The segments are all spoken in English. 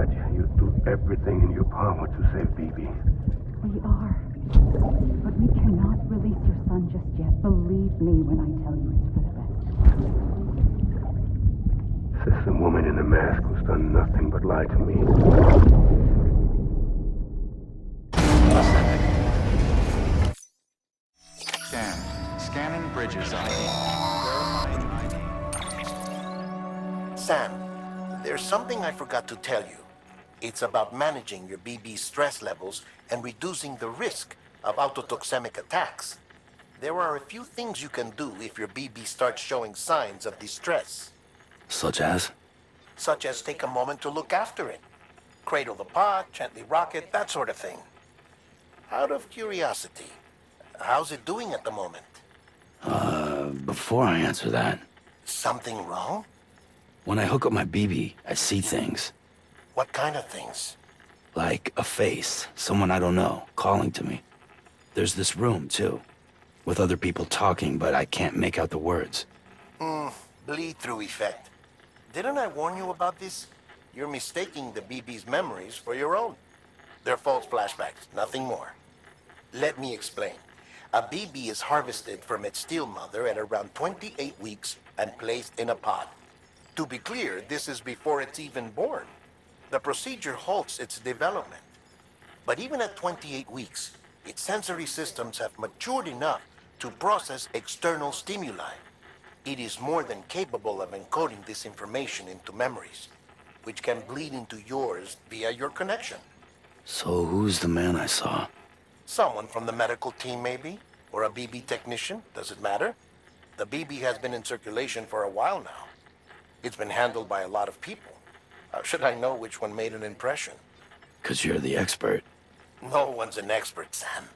Raj, you do everything in your power to save BB. We are. But we cannot release your son just yet. Believe me when I tell you it's for the best. Says the woman in the mask who's done nothing but lie to me. Scanning Bridges ID. Verifying ID. Sam, there's something I forgot to tell you. It's about managing your BB stress levels and reducing the risk of autotoxemic attacks. There are a few things you can do if your BB starts showing signs of distress. Such as? Such as take a moment to look after it. Cradle the pot, gently rock it, that sort of thing. Out of curiosity, how's it doing at the moment? Before I answer that, Something wrong? when I hook up my BB, I see things. What kind of things? Like a face, someone I don't know, calling to me. There's this room, too, with other people talking, but I can't make out the words. Bleed-through effect. Didn't I warn you about this? You're mistaking the BB's memories for your own. They're false flashbacks, nothing more. Let me explain. A BB is harvested from its steel mother at around 28 weeks and placed in a pod. To be clear, this is before it's even born. The procedure halts its development. But even at 28 weeks, its sensory systems have matured enough to process external stimuli. It is more than capable of encoding this information into memories, which can bleed into yours via your connection. So who's the man I saw? Someone from the medical team, maybe? Or a BB technician? Does it matter? The BB has been in circulation for a while now. It's been handled by a lot of people. How should I know which one made an impression? 'Cause you're the expert. No one's an expert, Sam.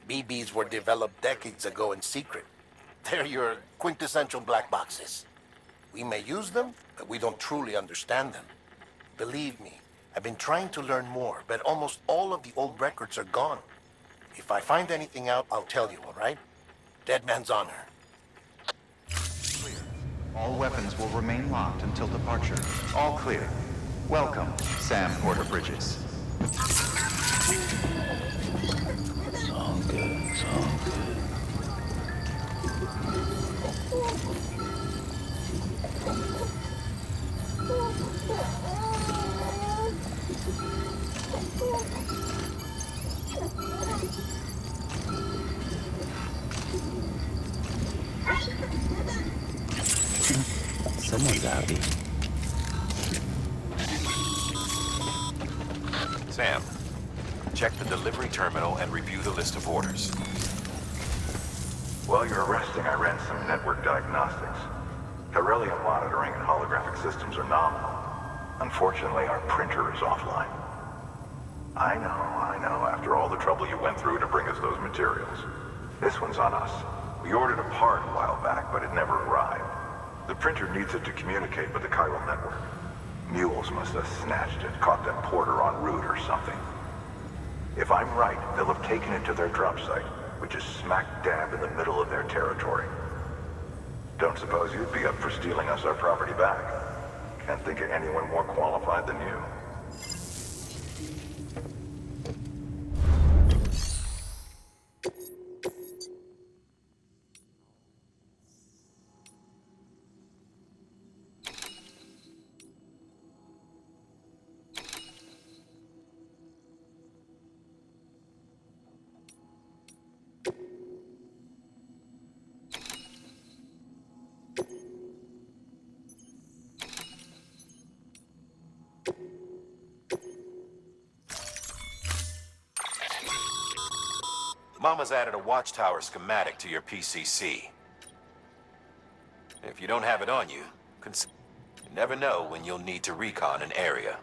BBs were developed decades ago in secret. They're your quintessential black boxes. We may use them, but we don't truly understand them. Believe me, I've been trying to learn more, but almost all of the old records are gone. If I find anything out, I'll tell you, all right? Dead man's honor. Clear. All weapons will remain locked until departure. All clear. Welcome, Sam Porter Bridges. It's all good, it's all good. Someone's happy. Sam, check the delivery terminal and review the list of orders. While you're resting, I ran some network diagnostics. Beryllium monitoring and holographic systems are nominal. Unfortunately, our printer is offline. I know, after all the trouble you went through to bring us those materials. This one's on us. We ordered a part a while back, but it never arrived. The printer needs it to communicate with the chiral network. Mules must have snatched it, caught that porter en route or something. If I'm right, they'll have taken it to their drop site, which is smack dab in the middle of their territory. Don't suppose you'd be up for stealing us our property back? Can't think of anyone more qualified than you. Mama's added a watchtower schematic to your PCC. If you don't have it on you, you never know when you'll need to recon an area.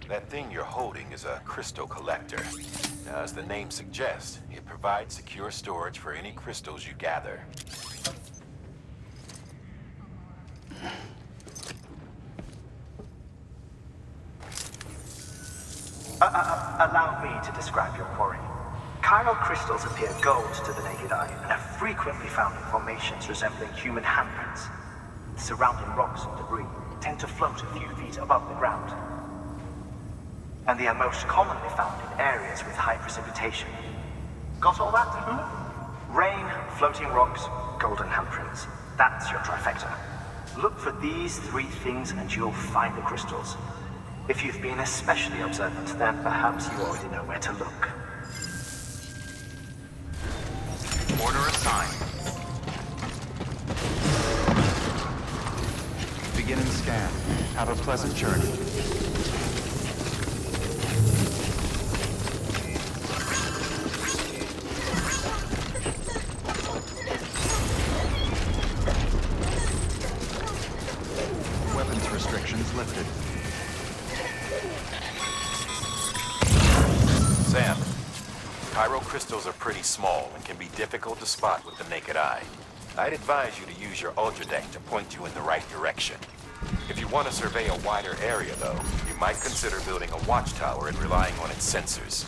That thing you're holding is a crystal collector. Now, as the name suggests, it provides secure storage for any crystals you gather. Allow me to describe your quarry. Chiral crystals appear gold to the naked eye and are frequently found in formations resembling human handprints. The surrounding rocks and debris tend to float a few feet above the ground. And they are most commonly found in areas with high precipitation. Got all that? Rain, floating rocks, golden handprints. That's your trifecta. Look for these three things and you'll find the crystals. If you've been especially observant, then perhaps you already know where to look. Order assigned. Beginning scan. Have a pleasant journey. Weapons restrictions lifted. Sam, chiral crystals are pretty small and can be difficult to spot with the naked eye. I'd advise you to use your ultradeck to point you in the right direction. If you want to survey a wider area, though, you might consider building a watchtower and relying on its sensors.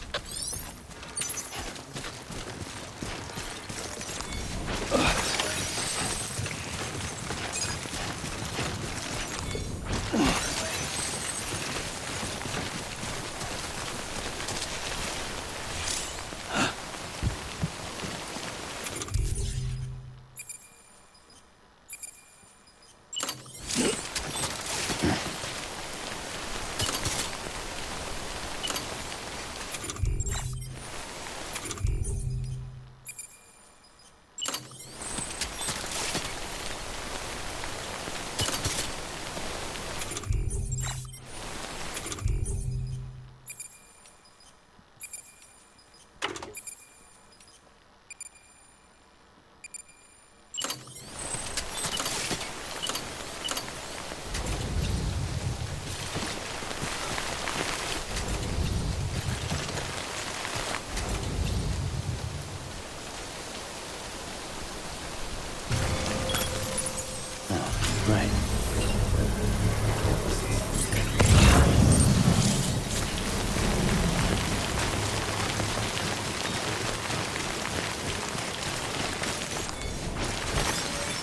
Right.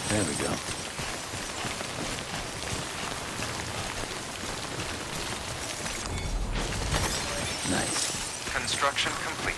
There we go. Nice. Construction complete.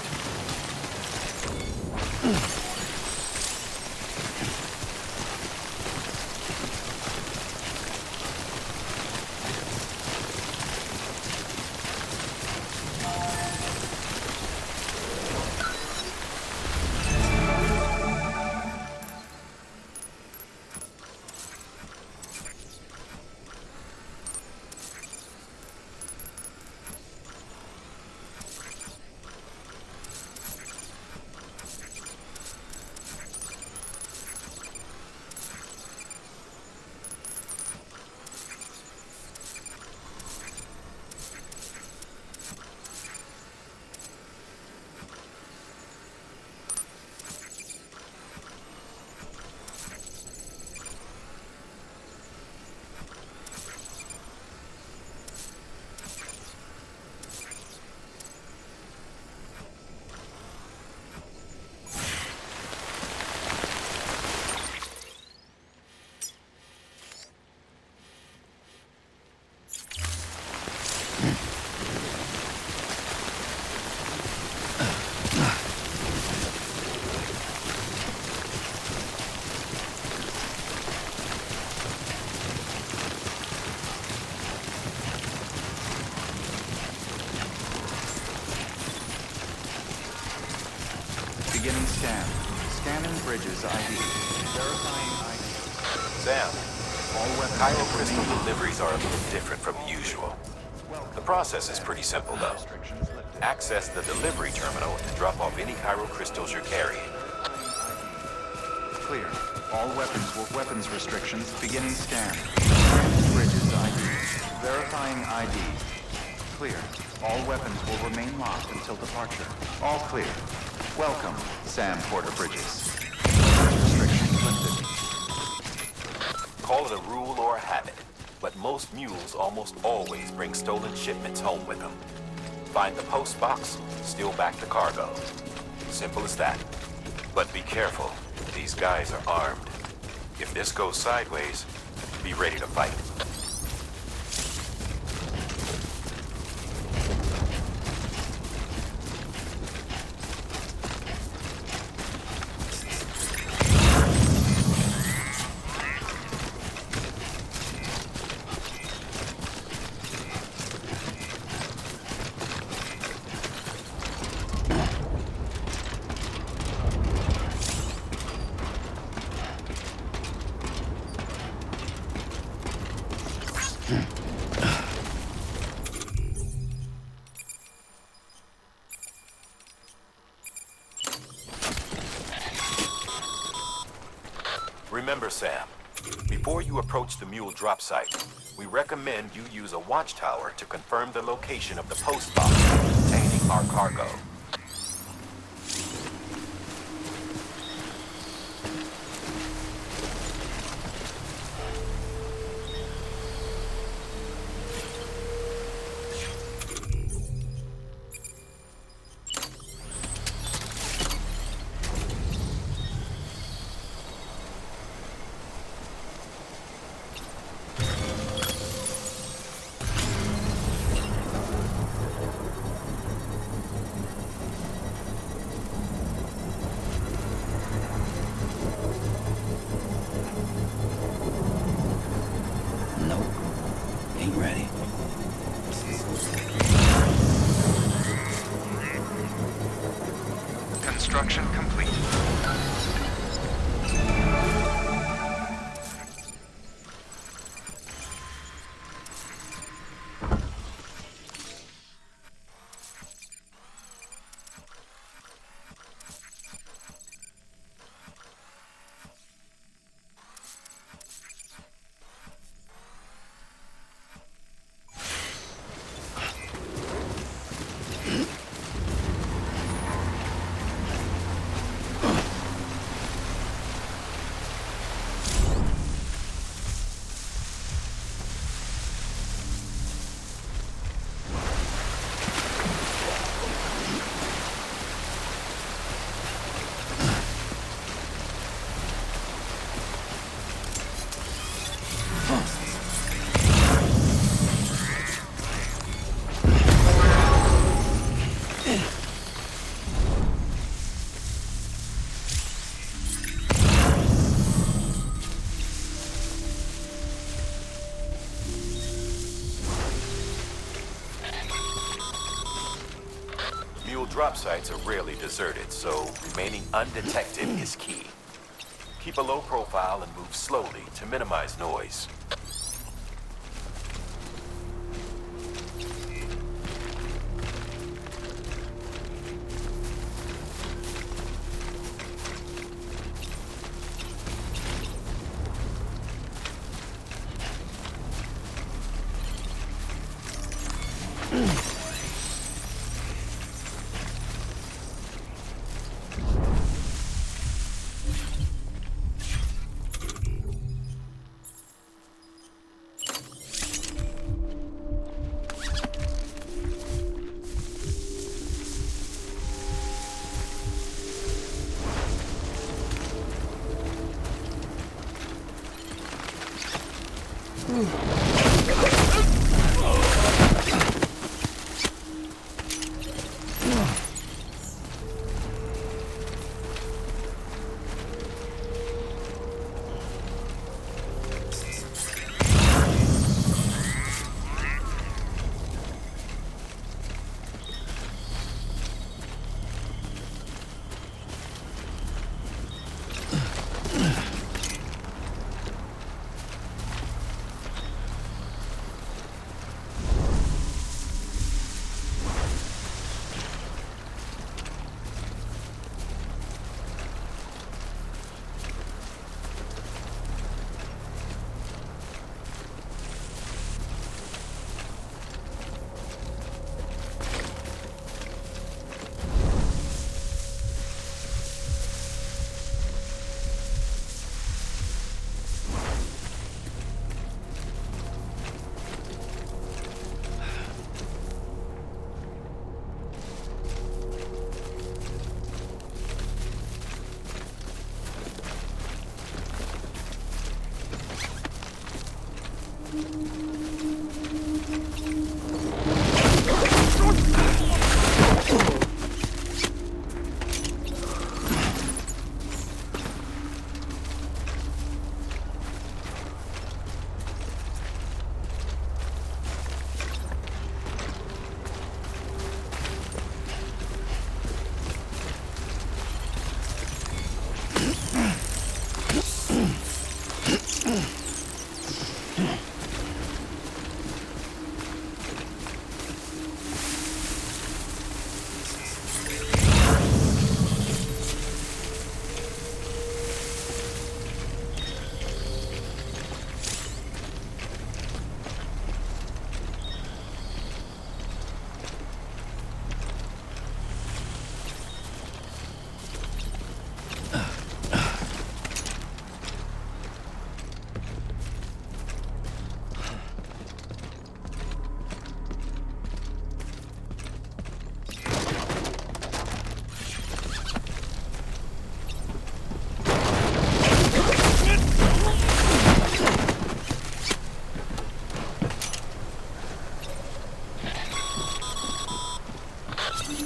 Beginning scan. Scanning bridges ID. Verifying ID. Sam, All weapons chiral crystal deliveries are a little different from usual. The process is pretty simple, though. restrictions lifted. Access the delivery terminal and drop off any chiral crystals you're carrying. Clear. All weapons restrictions. Beginning scan. Scanning bridges ID. Verifying ID. clear. All weapons will remain locked until departure. All clear. Welcome, Sam Porter Bridges. Restrictions lifted. Call it a rule or a habit, but most mules almost always bring stolen shipments home with them. Find the post box, steal back the cargo. Simple as that. But be careful. These guys are armed. If this goes sideways, be ready to fight. Remember, Sam, before you approach the mule drop site, we recommend you use a watchtower to confirm the location of the post box containing our cargo. Ain't ready. Construction complete. Drop sites are rarely deserted, so remaining undetected is key. Keep a low profile and move slowly to minimize noise.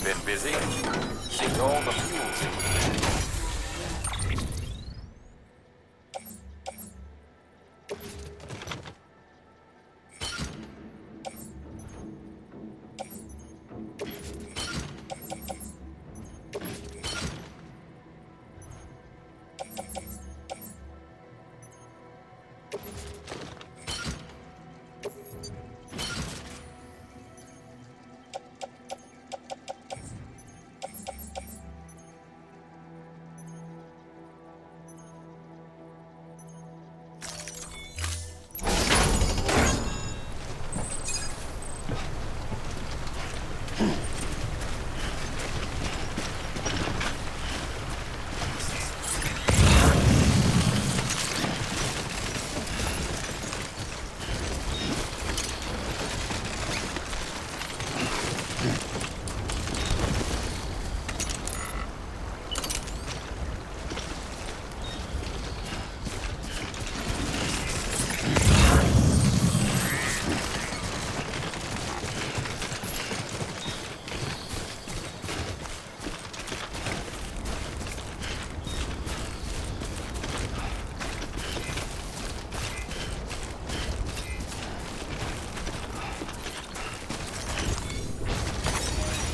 Been busy? See all the fuels in.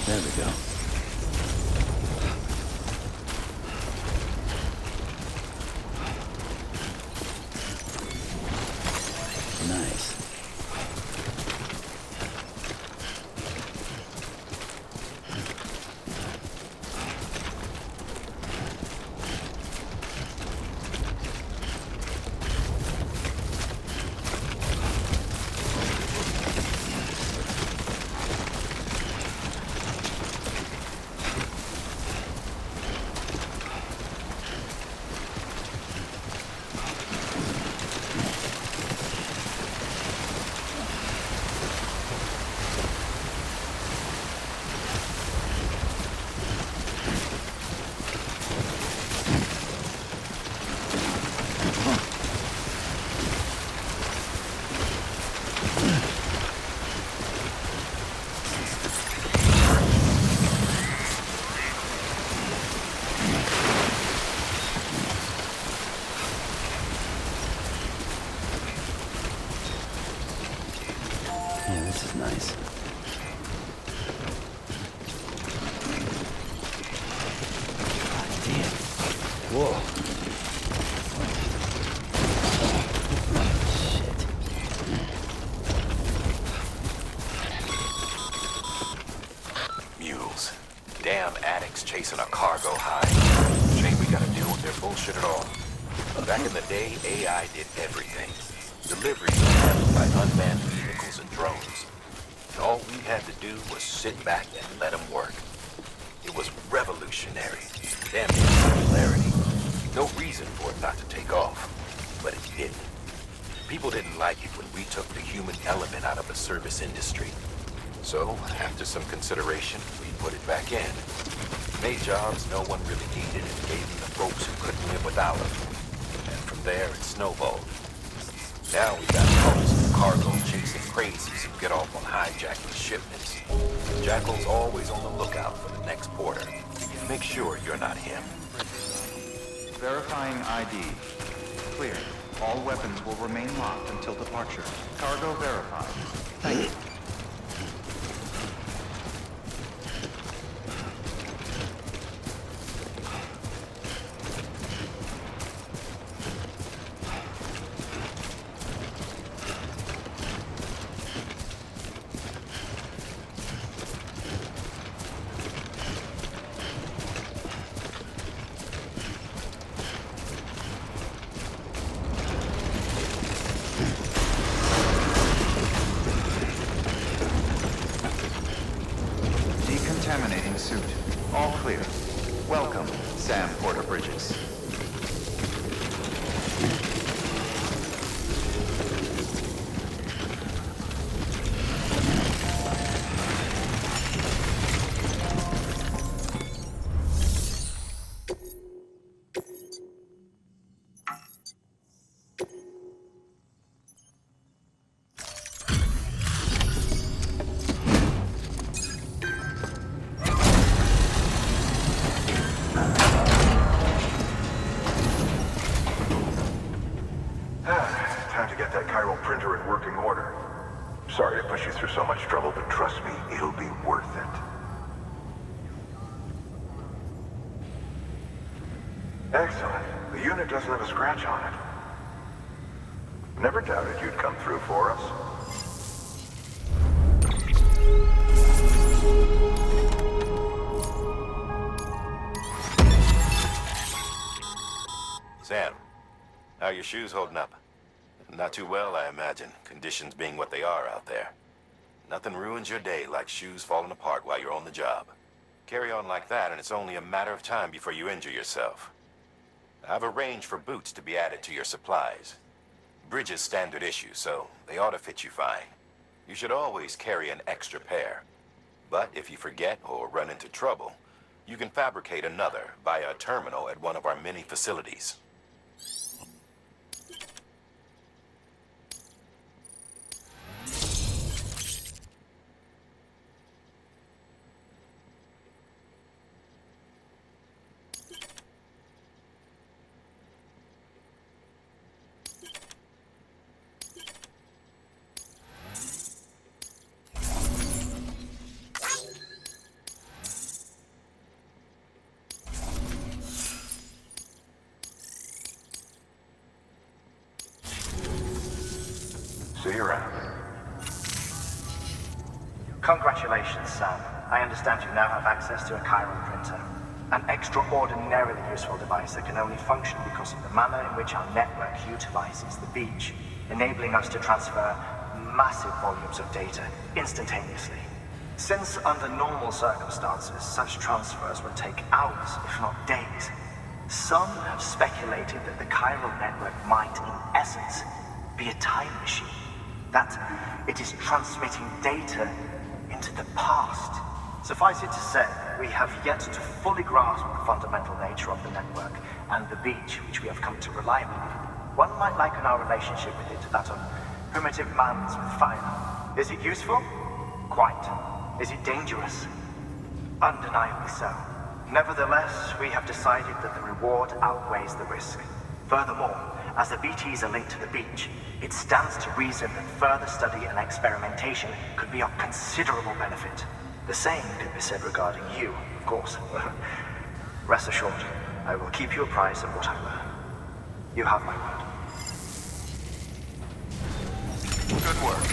There we go. Nice. Yeah, this is nice. God damn. Whoa. Shit. Mules. Damn addicts chasing a cargo high. Shame we gotta deal with their bullshit at all. Back in the day, AI did everything. Deliveries were handled by unmanned vehicles and drones. And all we had to do was sit back and let them work. It was revolutionary. Damn near singularity. No reason for it not to take off. But it didn't. People didn't like it when we took the human element out of the service industry. So, after some consideration, we put it back in. Made jobs no one really needed and gave them to folks who couldn't live without them. And from there, it snowballed. Now we got cults of cargo chasing crazies who get off on hijacking shipments. Jackal's always on the lookout for the next porter. Make sure you're not him. Verifying ID. Clear. All weapons will remain locked until departure. Cargo verified. Thank you. Decontaminating suit. All clear. Welcome, Sam Porter Bridges. you so much trouble, but trust me, it'll be worth it. Excellent. The unit doesn't have a scratch on it. Never doubted you'd come through for us. Sam, how are your shoes holding up? Not too well, I imagine, conditions being what they are out there. Nothing ruins your day like shoes falling apart while you're on the job. Carry on like that, and it's only a matter of time before you injure yourself. I've arranged for boots to be added to your supplies. Bridges standard issue, so they ought to fit you fine. You should always carry an extra pair. But if you forget or run into trouble, you can fabricate another via a terminal at one of our many facilities. See you around. Congratulations, Sam. I understand you now have access to a chiral printer. An extraordinarily useful device that can only function because of the manner in which our network utilizes the beach, enabling us to transfer massive volumes of data instantaneously. Since under normal circumstances, such transfers would take hours, if not days, some have speculated that the chiral network might, in essence, be a time machine. That it is transmitting data into the past. Suffice it to say, we have yet to fully grasp the fundamental nature of the network and the beach which we have come to rely upon. One might liken our relationship with it to that of primitive mans with fire. Is it useful? Quite. Is it dangerous? Undeniably so. Nevertheless, we have decided that the reward outweighs the risk. Furthermore, as the BTs are linked to the beach, it stands to reason that further study and experimentation could be of considerable benefit. The same could be said regarding you, of course. Rest assured, I will keep you apprised of what I learn. You have my word. Good work.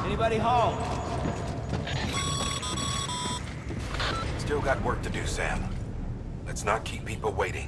Anybody home? Still got work to do, Sam. Let's not keep people waiting.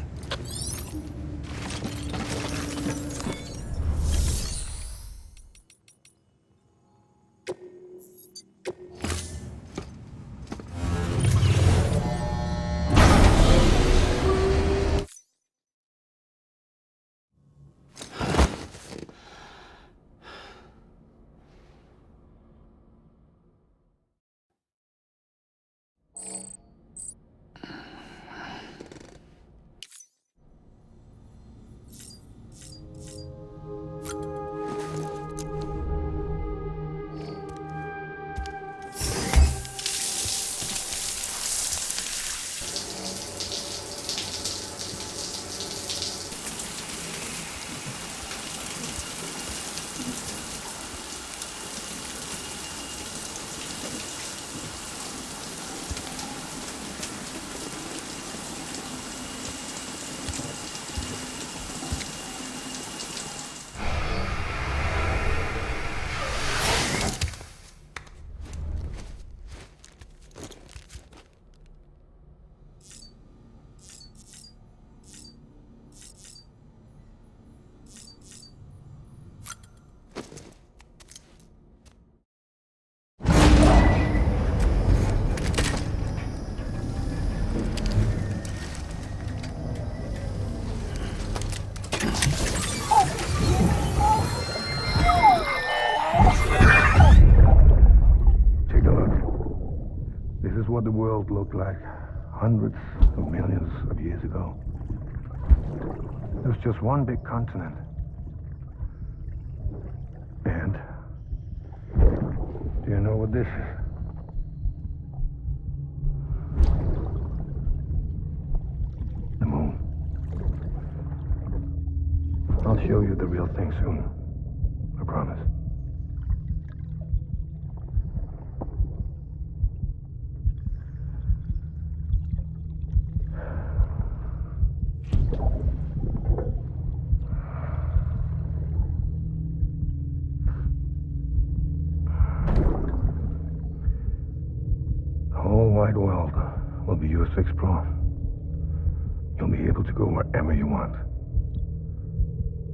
is what the world looked like hundreds of millions of years ago. It was just one big continent. And do you know what this is? The moon. I'll show you the real thing soon. I promise. The whole wide world will be yours to explore. You'll be able to go wherever you want.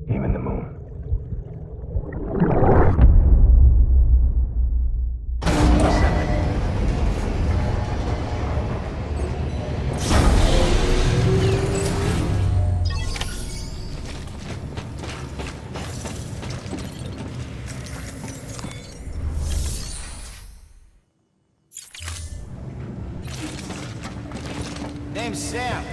Even the moon. Name's Sam.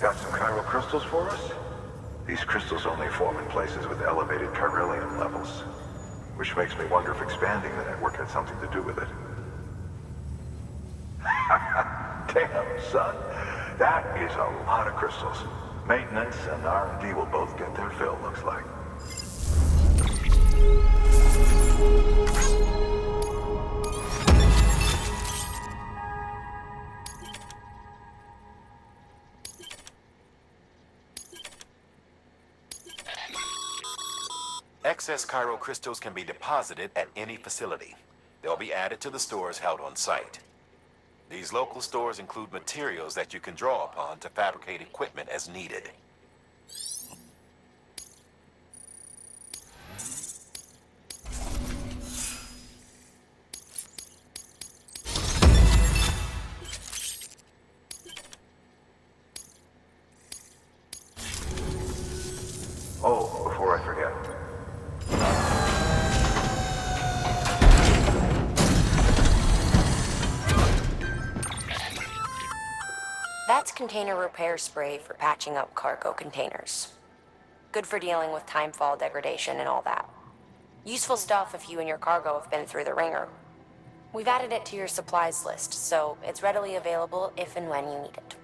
Got some chiral crystals for us? These crystals only form in places with elevated chiralium levels, which makes me wonder if expanding the network had something to do with it. Damn, son. That is a lot of crystals. Maintenance and R&D will both get their fill, looks like. Excess chiral crystals can be deposited at any facility. They'll be added to the stores held on site. These local stores include materials that you can draw upon to fabricate equipment as needed. Oh, before I forget. That's container repair spray for patching up cargo containers. Good for dealing with timefall degradation and all that. Useful stuff if you and your cargo have been through the ringer. We've added it to your supplies list, so it's readily available if and when you need it.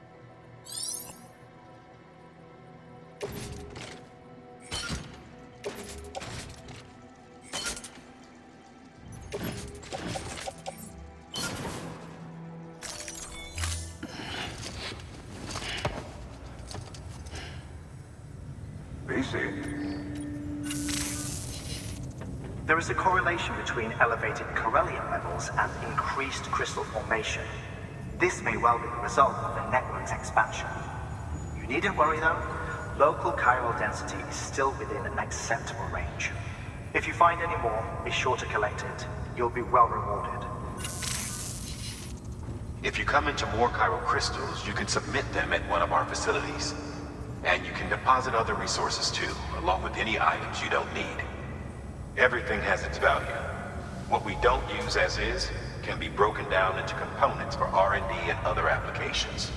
There is a correlation between elevated chiralium levels and increased crystal formation. This may well be the result of the network's expansion. You needn't worry though. Local chiral density is still within an acceptable range. If you find any more, be sure to collect it. You'll be well rewarded. If you come into more chiral crystals, you can submit them at one of our facilities. And you can deposit other resources too, along with any items you don't need. Everything has its value. What we don't use as is can be broken down into components for R&D and other applications.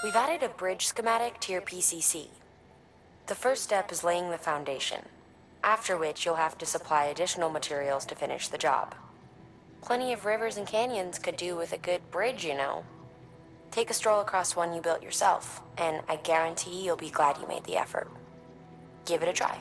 We've added a bridge schematic to your PCC. The first step is laying the foundation, after which you'll have to supply additional materials to finish the job. Plenty of rivers and canyons could do with a good bridge, you know. Take a stroll across one you built yourself, and I guarantee you'll be glad you made the effort. Give it a try.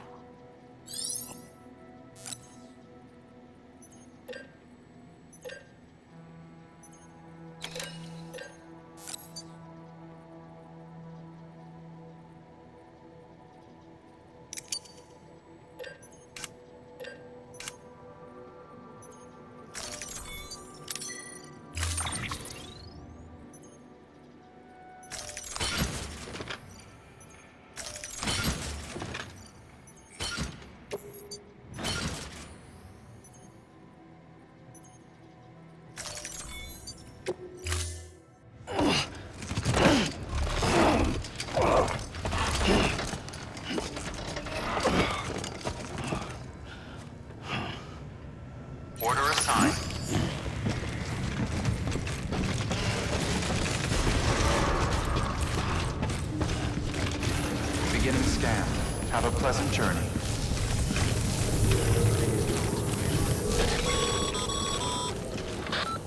Order assigned. Beginning scan. Have a pleasant journey.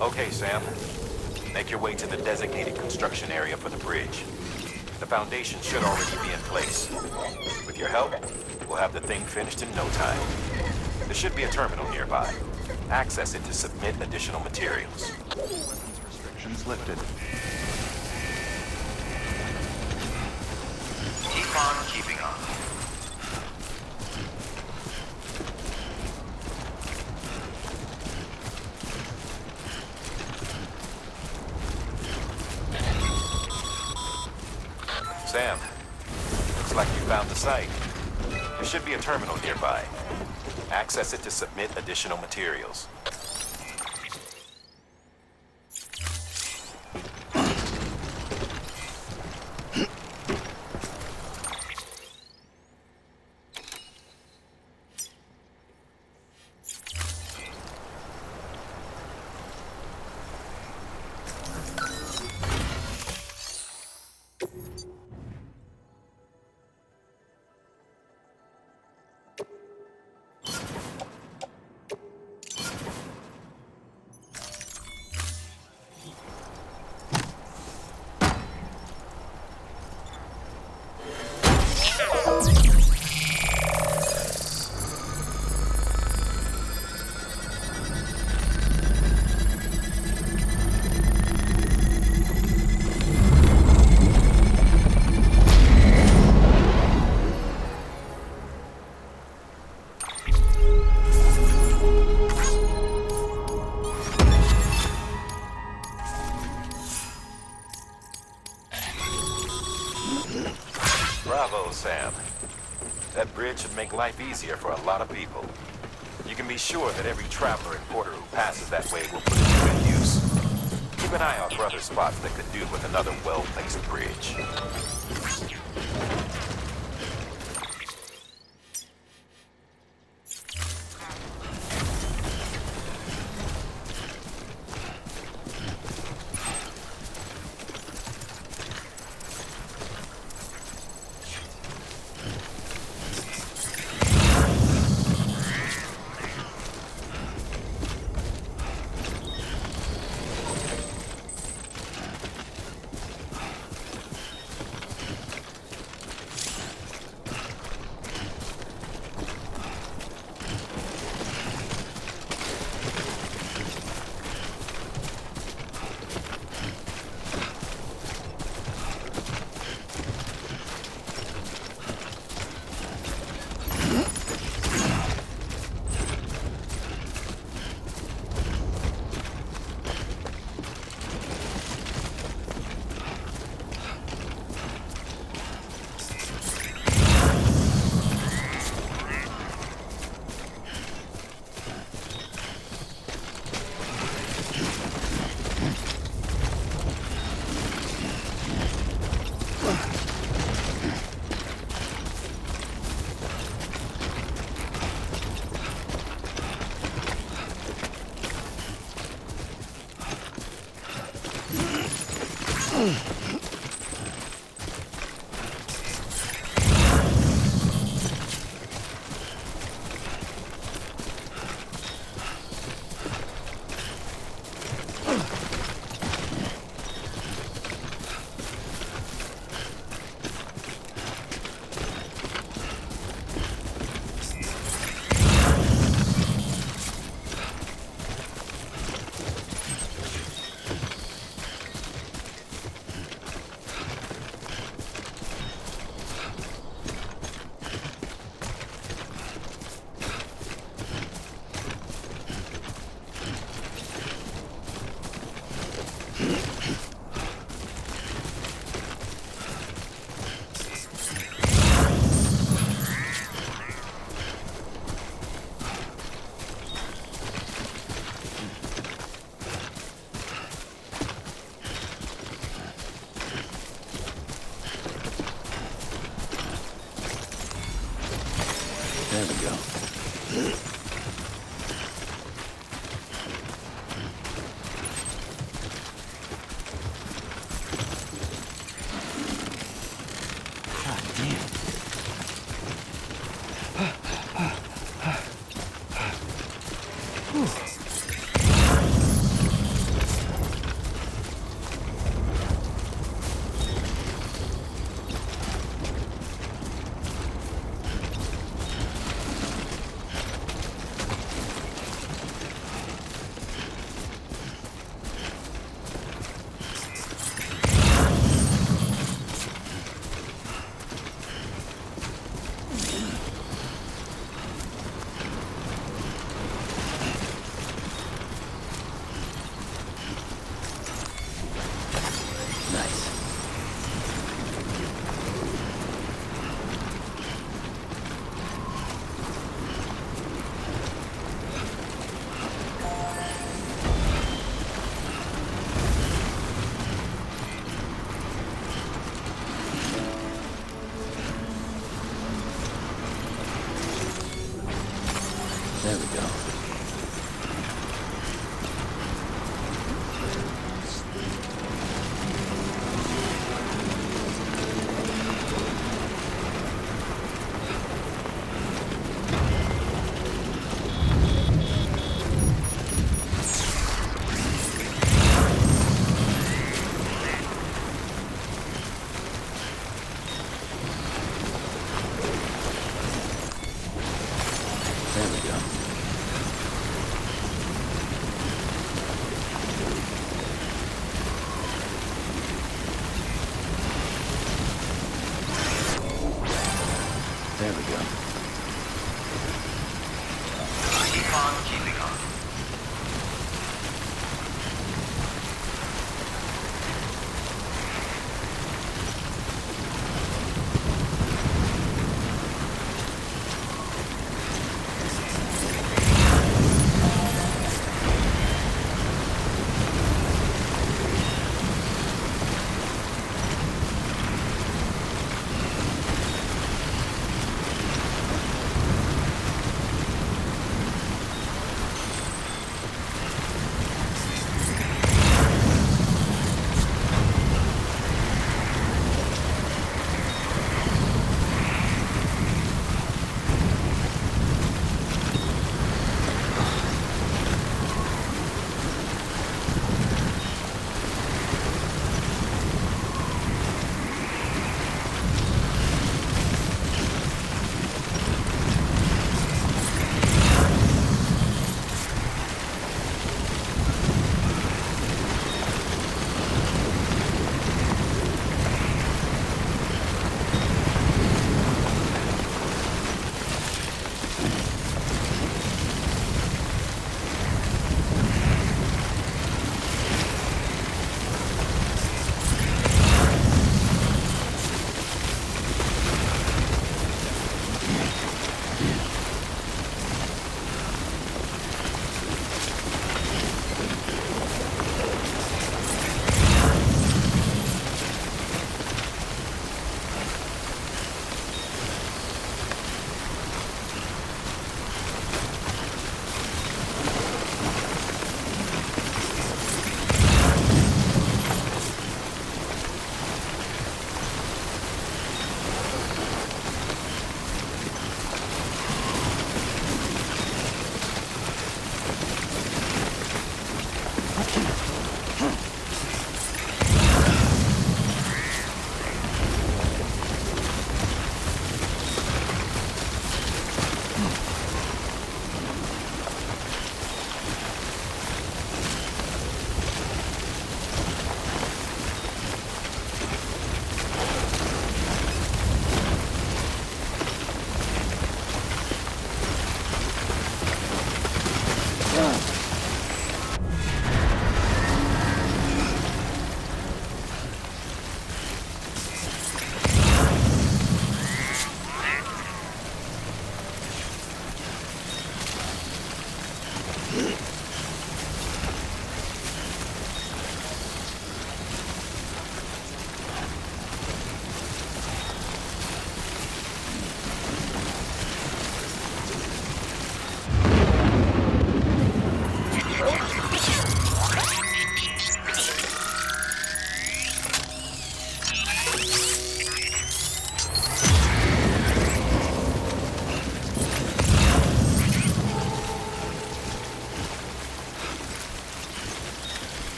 Okay, Sam. Make your way to the designated construction area for the bridge. The foundation should already be in place. With your help, we'll have the thing finished in no time. There should be a terminal nearby. Access it to submit additional materials. Restrictions lifted. Keep on keeping on. Sam, looks like you found the site. There should be a terminal nearby. Access it to submit additional materials. Bravo, Sam. That bridge should make life easier for a lot of people. You can be sure that every traveler and porter who passes that way will put it to good use. Keep an eye out for other spots that could do with another well-placed bridge. There we go.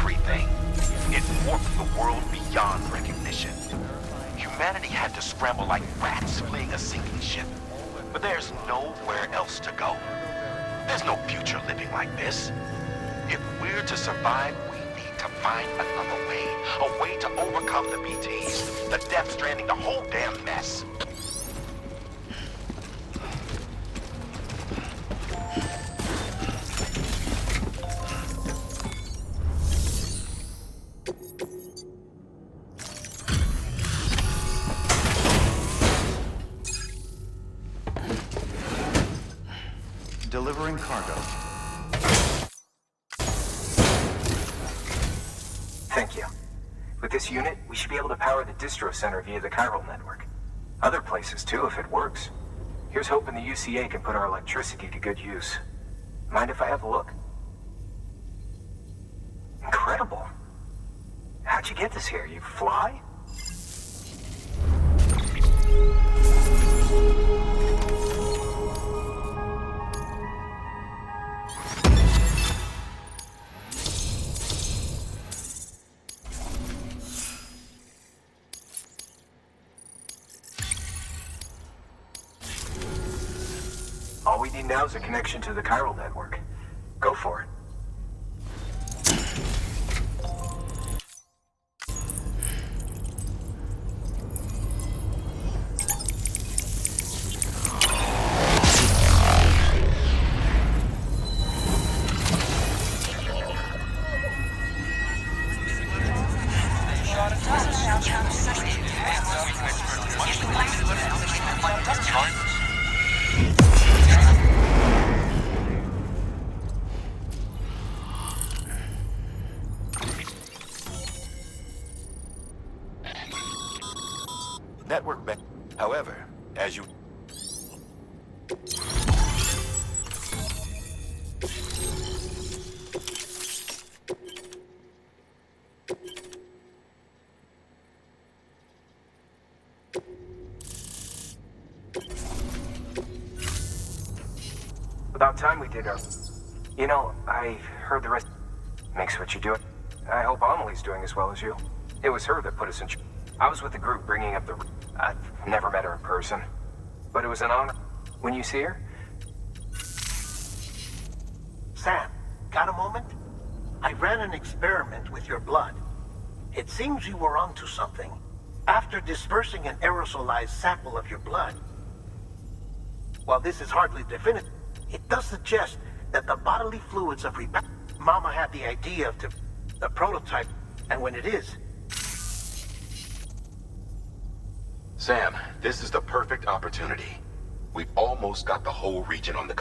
everything. It warped the world beyond recognition. Humanity had to scramble like rats fleeing a sinking ship. But there's nowhere else to go. There's no future living like this. If we're to survive, we need to find another way. A way to overcome the BTs, the Death Stranding, the whole damn mess. Delivering cargo. Thank you. With this unit, we should be able to power the distro center via the chiral network. Other places too, if it works. Here's hoping the UCA can put our electricity to good use. Mind if I have a look? Incredible. How'd you get this here? You fly? All we need now is a connection to the chiral network. Go for it. Network back. However, as you... About time we did our... You know, I heard the rest... Makes what you do. I hope Amelie's doing as well as you. It was her that put us in... I was with the group bringing up the... I've never met her in person. But it was an honor. When you see her... Sam, got a moment? I ran an experiment with your blood. It seems you were onto something. After dispersing an aerosolized sample of your blood, while this is hardly definitive, it does suggest that the bodily fluids of Mama had the idea of the prototype, and when it is... Sam, this is the perfect opportunity. We've almost got the whole region on the...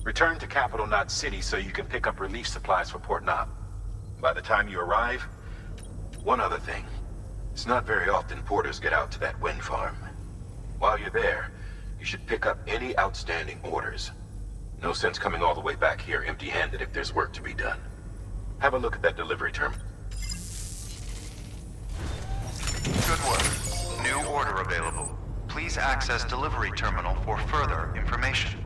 Return to Capital Knot City so you can pick up relief supplies for Port Knob. By the time you arrive, one other thing. It's not very often porters get out to that wind farm. While you're there, you should pick up any outstanding orders. No sense coming all the way back here empty-handed if there's work to be done. Have a look at that delivery terminal. Good work. New order available. Please access delivery terminal for further information.